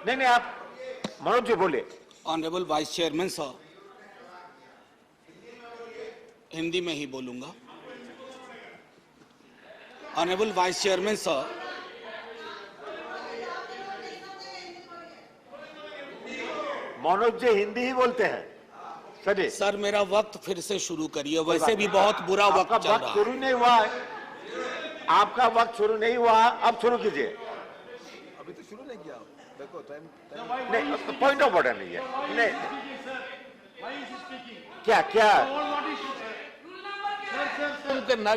नहीं, आप मनोज जी बोले। Honourable vice chairman sir, Hindi में ही बोलूंगा। Honourable vice chairman sir, Manoj ji Hindi ही बोलते हैं सर मेरा वक्त फिर से शुरू करिए, वैसे भी बहुत बुरा वक्त चल रहा है। शुरू नहीं हुआ है, आपका वक्त शुरू नहीं हुआ, अब शुरू कीजिए। अभी तो शुरू नहीं किया, देखो टाइम नहीं, पॉइंट ऑफ ऑर्डर नहीं है। नहीं, क्या क्या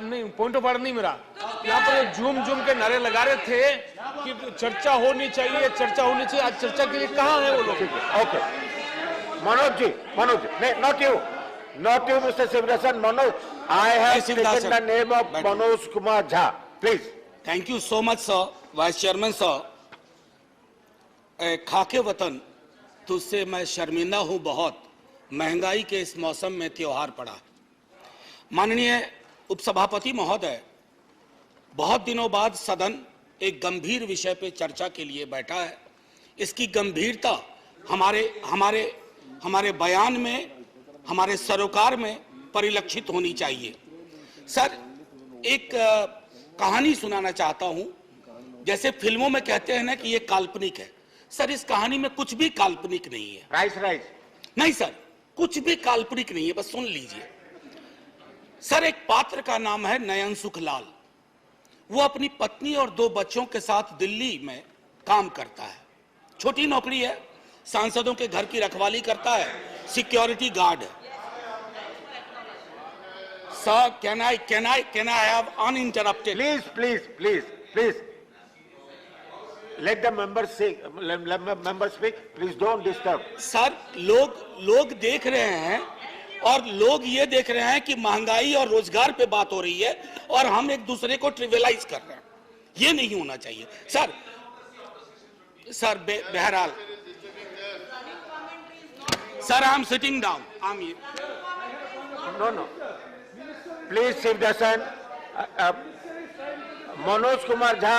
नहीं, पॉइंट ऑफ ऑर्डर नहीं मेरा। यहाँ पर झूम झूम के नारे लगा रहे थे कि चर्चा होनी चाहिए, चर्चा होनी चाहिए। आज चर्चा के लिए कहाँ है वो लोग? ओके, मनोज जी, नहीं, not you, Mr. Sivdasan. Manoj, I have taken the name of Manoj Kumar Jha. Please. Thank you so much sir, vice chairman sir. खाके वतन तुझसे मैं शर्मिंदा हूं बहुत, महंगाई के इस मौसम में त्योहार पड़ा। माननीय उपसभापति महोदय, बहुत दिनों बाद सदन एक गंभीर विषय पे चर्चा के लिए बैठा है। इसकी गंभीरता हमारे बयान में, हमारे सरोकार में परिलक्षित होनी चाहिए। सर, एक कहानी सुनाना चाहता हूं। जैसे फिल्मों में कहते हैं ना कि ये काल्पनिक है, सर इस कहानी में कुछ भी काल्पनिक नहीं है। राइट नहीं सर, कुछ भी काल्पनिक नहीं है, बस सुन लीजिए। सर, एक पात्र का नाम है नयन सुखलाल। वो अपनी पत्नी और 2 बच्चों के साथ दिल्ली में काम करता है। छोटी नौकरी है, सांसदों के घर की रखवाली करता है, सिक्योरिटी गार्ड है। Sir, can I have uninterrupted? Please. Let the members speak. Please don't disturb. Sir, लोग देख रहे हैं और लोग ये देख रहे हैं कि महंगाई और रोजगार पे बात हो रही है और हम एक दूसरे को ट्रिवियलाइज कर रहे हैं। ये नहीं होना चाहिए सर। बहरहाल sir, I am sitting down. No. Please, Sivdasan. Manoj Kumar Jha,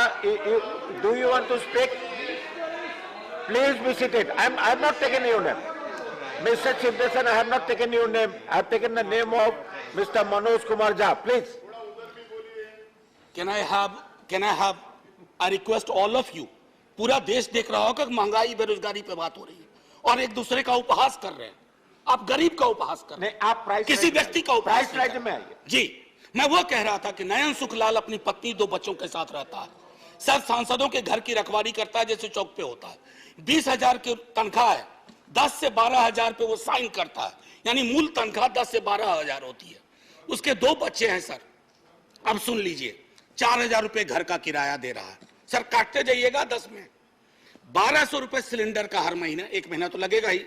do you want to speak? Please be seated. I have not taken your name. Mr. Sivdasan, I have not taken your name. I have taken the name of Mr. Manoj Kumar Jha. Please. Can I have I request all of you, पूरा देश देख रहा होगा कि महंगाई बेरोजगारी पे बात हो रही है और एक दूसरे का उपहास कर रहे हैं। आप गरीब का उपहास कर रहे हैं, आप प्राइस किसी व्यक्ति का उपहास प्राइस में आइए। जी, मैं वो कह रहा था कि नयन सुखलाल अपनी पत्नी 2 बच्चों के साथ रहता है। सर, सांसदों के घर की रखवाली करता है जैसे चौक पे होता है। 20,000 की तनख्वाह है, 10 से 12,000 पे वो साइन करता है, यानी मूल तनख्वाह 10 से 12,000 होती है। उसके 2 बच्चे हैं सर। अब सुन लीजिए, 4,000 रुपए घर का किराया दे रहा है। सर, काटते जाइएगा 10 में 1,200 रुपए सिलेंडर का हर महीना, 1 महीना तो लगेगा ही।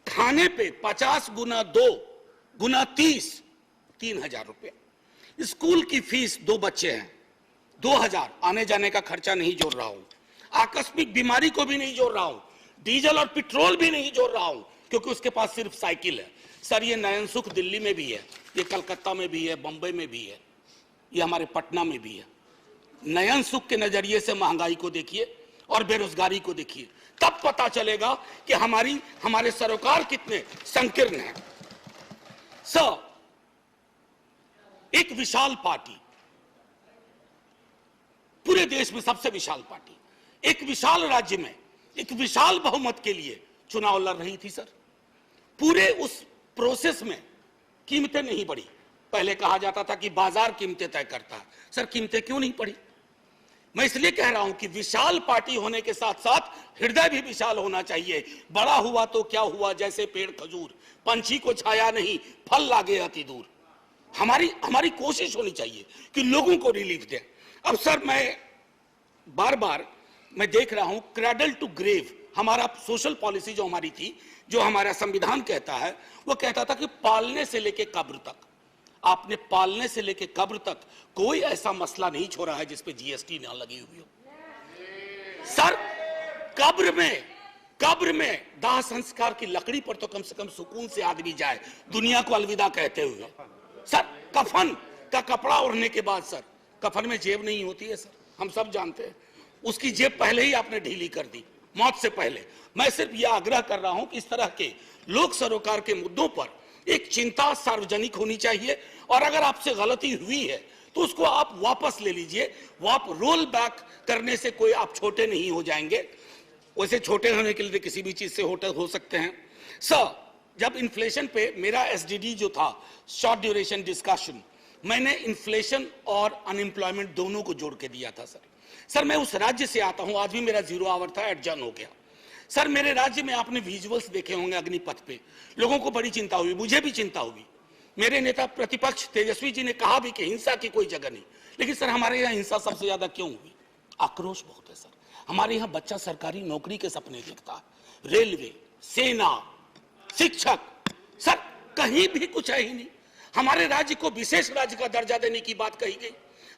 खाने पे 50 गुना 2 गुना 30, 3,000 रुपए। स्कूल की फीस, 2 बच्चे हैं, 2,000। आने जाने का खर्चा नहीं जोड़ रहा हूं, आकस्मिक बीमारी को भी नहीं जोड़ रहा हूं, डीजल और पेट्रोल भी नहीं जोड़ रहा हूं क्योंकि उसके पास सिर्फ साइकिल है। सर, ये नयन सुख दिल्ली में भी है, ये कलकत्ता में भी है, बंबई में भी है, ये हमारे पटना में भी है। नयन सुख के नजरिए से महंगाई को देखिए और बेरोजगारी को देखिए, तब पता चलेगा कि हमारे सरोकार कितने संकीर्ण हैं। सर, एक विशाल पार्टी, पूरे देश में सबसे विशाल पार्टी, एक विशाल राज्य में एक विशाल बहुमत के लिए चुनाव लड़ रही थी। सर, पूरे उस प्रोसेस में कीमतें नहीं बढ़ी। पहले कहा जाता था कि बाजार कीमतें तय करता है। सर, कीमतें क्यों नहीं बढ़ी? मैं इसलिए कह रहा हूं कि विशाल पार्टी होने के साथ साथ हृदय भी विशाल होना चाहिए। बड़ा हुआ तो क्या हुआ, जैसे पेड़ खजूर, पंछी को छाया नहीं, फल लागे अति दूर। हमारी कोशिश होनी चाहिए कि लोगों को रिलीफ दें। अब सर, मैं बार मैं देख रहा हूं क्रैडल टू ग्रेव, हमारा सोशल पॉलिसी जो हमारी थी, जो हमारा संविधान कहता है, वो कहता था कि पालने से लेके कब्र तक, आपने पालने से लेके कब्र तक कोई ऐसा मसला नहीं छोड़ा है जिसपे जीएसटी ना लगी हुई हो। सर, कब्र में दाह संस्कार की लकड़ी पर तो कम से कम सुकून से आदमी जाए, दुनिया को अलविदा कहते हुए। सर, कफन का कपड़ा ओढ़ने के बाद सर, कफन में जेब नहीं होती है सर, हम सब जानते हैं। उसकी जेब पहले ही आपने ढीली कर दी। मौत से पहले। मैं सिर्फ यह आग्रह कर रहा हूं कि इस तरह के लोक सरोकार के मुद्दों पर एक चिंता सार्वजनिक होनी चाहिए, और अगर आपसे गलती हुई है तो उसको आप वापस ले लीजिए। वो आप रोल बैक करने से कोई आप छोटे नहीं हो जाएंगे। वैसे छोटे होने के लिए किसी भी चीज से हो सकते हैं। सर, जब इन्फ्लेशन पे मेरा एसडीडी जो था, शॉर्ट ड्यूरेशन डिस्कशन, मैंने इन्फ्लेशन और अनएम्प्लॉयमेंट दोनों को जोड़ के दिया था। सर मैं उस राज्य से आता हूं, आज भी मेरा 0 आवर था, एडजर्न हो गया। सर मेरे राज्य में आपने विजुअल्स देखे होंगे अग्निपथ पे, लोगों को बड़ी चिंता हुई, मुझे भी चिंता हुई। मेरे नेता प्रतिपक्ष तेजस्वी जी ने कहा भी कि हिंसा की कोई जगह नहीं, लेकिन सर हमारे यहाँ हिंसा सबसे ज्यादा क्यों हुई? आक्रोश बहुत है सर। हमारे यहाँ बच्चा सरकारी नौकरी के सपने देखता है, रेलवे, सेना, शिक्षक, सर कहीं भी कुछ है ही नहीं। हमारे राज्य को विशेष राज्य का दर्जा देने की बात कही गई,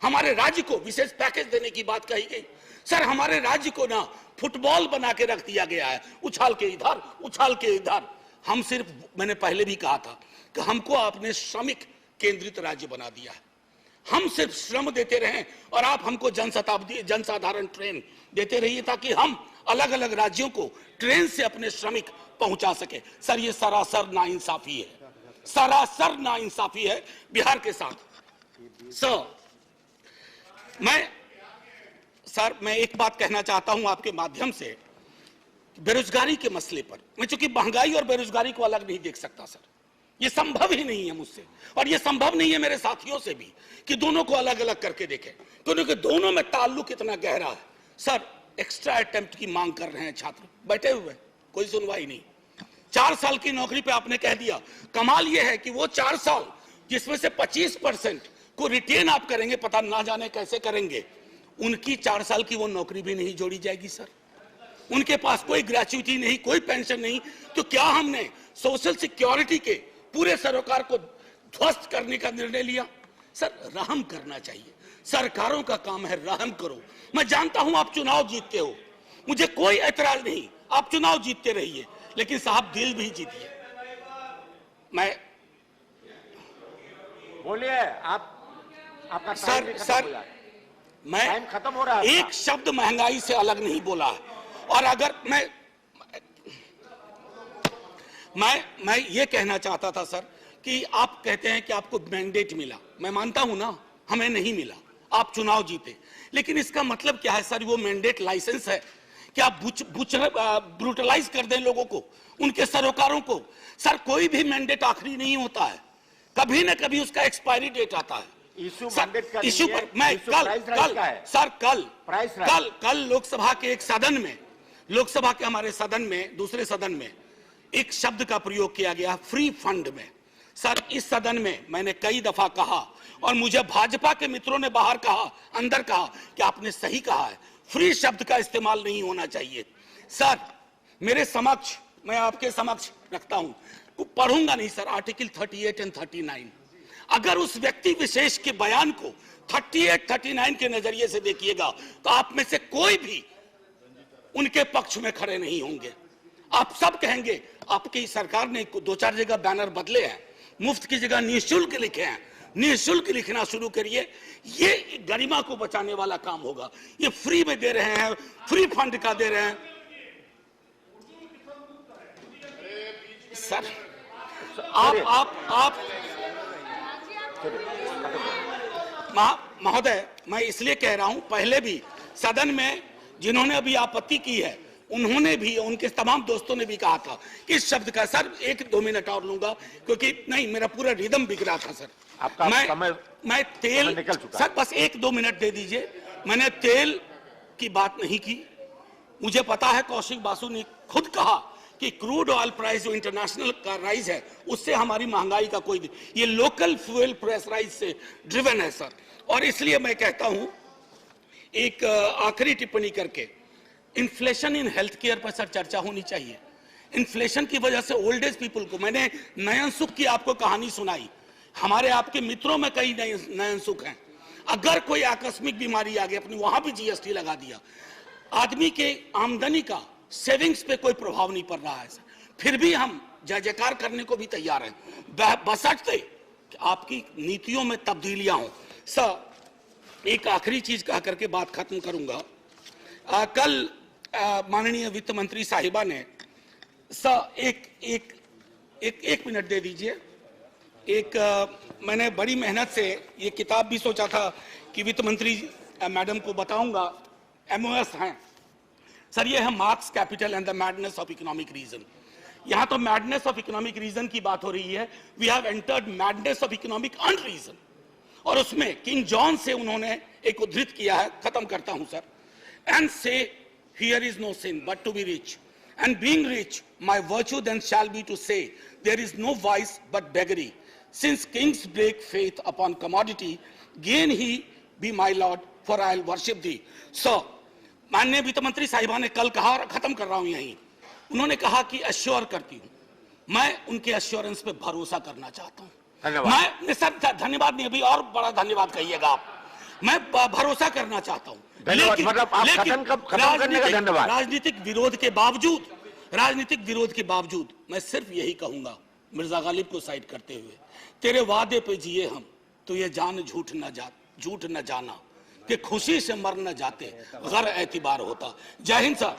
हमारे राज्य को विशेष पैकेज देने की बात कही गई। सर हमारे राज्य को ना फुटबॉल बना के रख दिया गया है, उछाल के इधर उछाल के इधर। हम सिर्फ, मैंने पहले भी कहा था कि हमको आपने श्रमिक केंद्रित राज्य बना दिया है। हम सिर्फ श्रम देते रहें और आप हमको जनसाधारण ट्रेन देते रहिए, ताकि हम अलग अलग राज्यों को ट्रेन से अपने श्रमिक पहुंचा सके। सर ये सरासर नाइंसाफी है, सरासर नाइंसाफी है बिहार के साथ। सर मैं एक बात कहना चाहता हूं आपके माध्यम से, बेरोजगारी के मसले पर। मैं चूंकि महंगाई और बेरोजगारी को अलग नहीं देख सकता सर, ये संभव ही नहीं है मुझसे, और ये संभव नहीं है मेरे साथियों से भी कि दोनों को अलग अलग करके देखें, क्योंकि दोनों में ताल्लुक इतना गहरा है। सर एक्स्ट्रा अटेम्प्ट की मांग कर रहे हैं छात्र, बैठे हुए, कोई सुनवाई नहीं। 4 साल की नौकरी पे आपने कह दिया। कमाल यह है कि वो 4 साल जिसमें से 25% को रिटेन आप करेंगे, पता ना जाने कैसे करेंगे, उनकी 4 साल की वो नौकरी भी नहीं जोड़ी जाएगी सर। उनके पास कोई ग्रेच्युटी नहीं, कोई पेंशन नहीं। तो क्या हमने सोशल सिक्योरिटी के पूरे सरोकार को ध्वस्त करने का निर्णय लिया? सर रहम करना चाहिए, सरकारों का काम है, रहम करो। मैं जानता हूं आप चुनाव जीतते हो, मुझे कोई ऐतराज नहीं, आप चुनाव जीतते रहिए, लेकिन साहब दिल भी जीतिए। मैं बोलिए, आपका टाइम भी खत्म हो जाए। मैं टाइम खत्म हो रहा है। एक शब्द महंगाई से अलग नहीं बोला है। और अगर मैं ये कहना चाहता था सर कि आप कहते हैं कि आपको मैंडेट मिला, मैं मानता हूं ना, हमें नहीं मिला, आप चुनाव जीते, लेकिन इसका मतलब क्या है सर? वो मैंडेट लाइसेंस है कि आप ब्रूटलाइज कर दें लोगों को, उनके सरोकारों को? सर कोई भी मैंडेट आखिरी नहीं होता है, कभी ना कभी उसका एक्सपायरी डेट आता है। इशू मैंडेट का इशू पर मैं कल लोकसभा के एक सदन में, लोकसभा के हमारे सदन में, दूसरे सदन में एक शब्द का प्रयोग किया गया, फ्री फंड में। सर इस सदन में मैंने कई दफा कहा, और मुझे भाजपा के मित्रों ने बाहर कहा, अंदर कहा कि आपने सही कहा है, फ्री शब्द का इस्तेमाल नहीं होना चाहिए। सर मेरे समक्ष, मैं आपके समक्ष रखता हूं, पढ़ूंगा नहीं सर, आर्टिकल 38 और 39। अगर उस व्यक्ति विशेष के बयान को 38, 39 के नजरिए से देखिएगा तो आप में से कोई भी उनके पक्ष में खड़े नहीं होंगे। आप सब कहेंगे आपकी सरकार ने 2-4 जगह बैनर बदले हैं, मुफ्त की जगह निःशुल्क लिखे हैं, निःशुल्क लिखना शुरू करिए, ये गरिमा को बचाने वाला काम होगा। ये फ्री में दे रहे हैं, फ्री फंड का दे रहे हैं सर। आप महोदय, मैं इसलिए कह रहा हूं, पहले भी सदन में जिन्होंने अभी आपत्ति की है, उन्होंने भी, उनके तमाम दोस्तों ने भी कहा था कि इस शब्द का, सर 1-2 मिनट और लूंगा, क्योंकि नहीं मेरा पूरा रिदम बिगड़ा था सर। आपका मैं तेल निकल चुका सर, बस 1-2 मिनट दे दीजिए। मैंने तेल की बात नहीं की। मुझे पता है कौशिक बासु ने खुद कहा कि क्रूड ऑयल प्राइस जो इंटरनेशनल का राइज है, उससे हमारी महंगाई का कोई, ये लोकल फ्यूल प्राइस राइज से ड्रिवन है सर। और इसलिए मैं कहता हूं, एक आखिरी टिप्पणी करके, इन्फ्लेशन इन हेल्थ केयर पर सर चर्चा होनी चाहिए। इन्फ्लेशन की वजह से ओल्ड एज पीपल को, मैंने नयन सुख की आपको कहानी सुनाई, हमारे आपके मित्रों में कई नयन सुख हैं। अगर कोई आकस्मिक बीमारी आ गई, अपनी वहां भी जीएसटी लगा दिया, आदमी के आमदनी का, सेविंग्स पे कोई प्रभाव नहीं पड़ रहा है सर, फिर भी हम जय जयकार करने को भी तैयार हैं, बशर्ते कि आपकी नीतियों में तब्दीलियां हों। सर एक आखिरी चीज कह करके बात खत्म करूंगा। कल माननीय वित्त मंत्री साहिबा ने सर एक मिनट दे दीजिए। मैंने बड़ी मेहनत से ये किताब भी सोचा था कि वित्त मंत्री मैडम को बताऊंगा, MOS हैं सर। ये है Marx capital and the madness of economic reason. यहां तो मैडनेस ऑफ इकोनॉमिक रीजन की बात हो रही है। We have entered madness of economic unreason, और उसमें किंग जॉन से उन्होंने एक उद्धृत किया है, खत्म करता हूं sir. And say here is no sin but to be rich, and being rich my virtue then shall be to say there is no vice but beggary, since kings break faith upon commodity, gain he be my lord for I will worship thee. So माननीय वित्त मंत्री साहिबा ने कल कहा, और खत्म कर रहा हूं यहीं, उन्होंने कहा कि अश्योर करती हूं, मैं उनके अश्योरेंस पे भरोसा करना चाहता हूं। मैं सर धन्यवाद नहीं, अभी और बड़ा धन्यवाद कहिएगा आप। मैं भरोसा करना चाहता हूं, लेकिन राजनीतिक विरोध के बावजूद मैं सिर्फ यही कहूंगा, मिर्जा गालिब को साइड करते हुए, तेरे वादे पे जिए हम तो ये जान झूठ न जाना कि खुशी से मर न जाते, गैर एतबार होता। जय हिंद सर।